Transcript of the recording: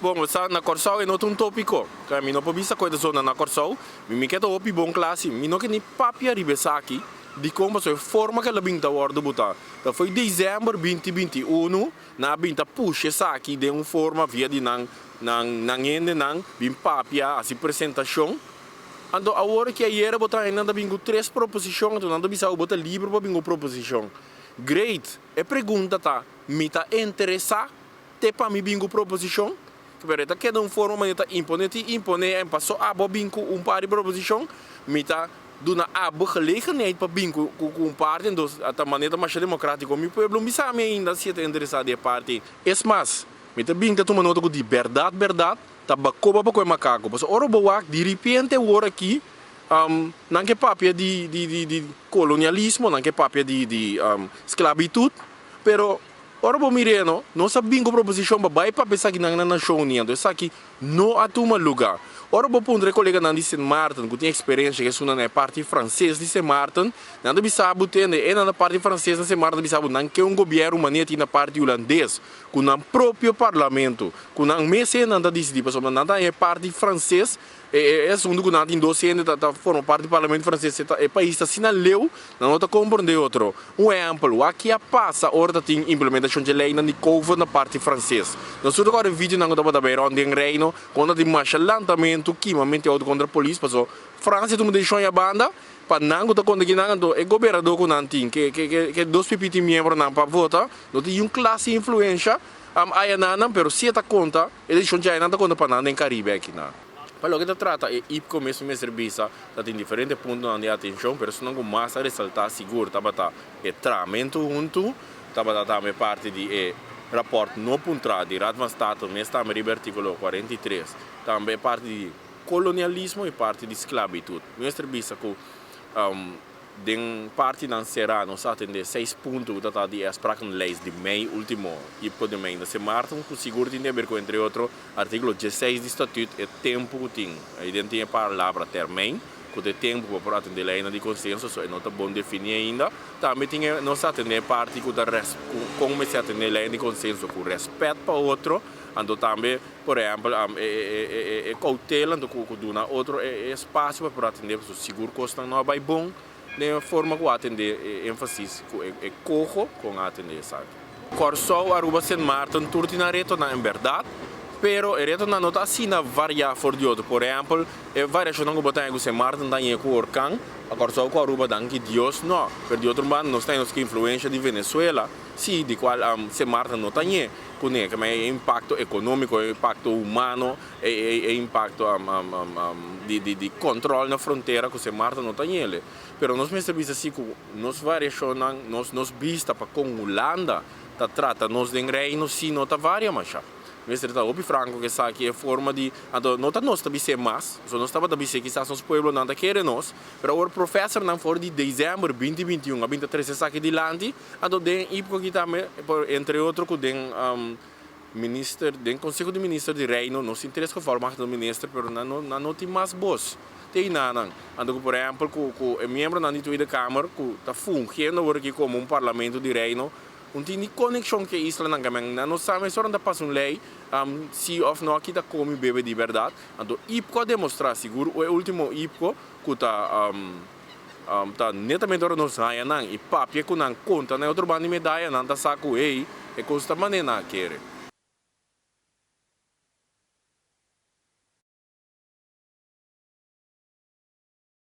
Bom, sa na Corsau é outro um tópico. Kami não pode coisa zona na Corsau. Me quer opi bom classe. Me não quer nem papia ribesaki. De como se forma que ela binta ordo botar. Então foi dezembro 2021 na binta puxa essa aqui de uma forma via de nang ende nang bim papia a apresentação. Ando a hora que aí era botar ainda bingo três proposições, então não bisa botar livro para bingo proposição. Great. É pergunta tá, me tá interessa te para me bingo proposição? Pereta que não forma maneta impone em passo a bingo par de proposição, me tá duna abo gelegenheid para bingo com parte então a maneira mais democrática meu povo me sabe ainda se é interessado em parte. Es mais, me tá bingo tu manota de verdade tabacoba para com macaco, mas ora boa de repente o ora aqui não que papia de colonialismo, não que papia de esclavitud, pero ora bom mireno, não sabem que proposição vai para pensar que na show niando, isso aqui não atuma lugar. Ora bom pondre colega nan de Saint Martin, que tem experiência que suna na parte francesa de Saint Martin, não deve saber tende é na parte francesa de Saint Martin deve saber não que um governo manete na parte holandês, com o próprio parlamento, com o mese não da decidir, mas não é parte francês. É segundo que nada em doce ainda forma parte do parlamento francês é país está sinaleu não está compreender outro exemplo aqui a passa hora tem implementação de lei na Nicovo na parte francesa nós tudo agora vídeo não está para ver onde em reino quando tem mais lançamento que momento auto contra a polícia passou França tu me deixou a banda para não está quando que não é governador com nantin que dois ppt membros não para votar não tem classe influência aí não pero se está conta eles deixam já não está conta para nada em Caribe aqui não. Para o que se trata é ir com mesmo serviço, tem diferentes pontos de atenção, mas se não mais a ressaltar seguro, tá é tratamento junto, tá também parte de rapporto não puntual de Radvanstato, mas também do artigo 43, também parte de colonialismo e parte de esclavitud. Meu serviço com den parte não será nós atender 6 pontos da de spraken leis de mei último e pode mei da semana com seguro tem a ver com entre outro artigo 16 do estatuto é tempo que tem aí dentro tem a palavra termem que tem tempo para atender lei de consenso só é não tá bom definir ainda também tem nós atender parte que da como se atender lei de consenso com respeito para outro ando também por exemplo cautela do que dona outro espaço para atender seguro custa não vai bom de forma que atender ênfase é corro com atender sabe. Corsau Aruba Saint Martin turti na reto na em verdade, pero reto na nota assim na varia for de outro, por exemplo, variação não botar em Saint Martin da em Orcan, a Corsau com Aruba dan que Dios não, per de outro bando nós temos que influência de Venezuela, sim, de qual Saint Martin não tem com que é impacto econômico, impacto humano, impacto de controle na fronteira que Saint Martin não tem ele. Pero nós me serviço assim que nós variação nós vista para com Holanda tá trata nós de reino sim não tá varia mas já mestre tá obi franco que sa aqui é forma de não tá nós também ser mais só nós estava também ser que está nos pueblo não tá querer nós pero o professor não for de dezembro 2021 a 23 essa aqui de lante de ipo que também entre outro que den ministro den conselho de ministro de reino nós interessa que forma do ministro pero não tem mais boss tem nada ando por exemplo com membro da da Câmara que está fungindo aqui como parlamento de reino tem conexão que Isla não gameng não sabe só onde passa uma lei se of não aqui tá come bebe de verdade ando IPCO demonstrar seguro o último IPCO que tá netamente ora não sai não e papia que não conta né outro bando medalha não tá saco e custa maneira querer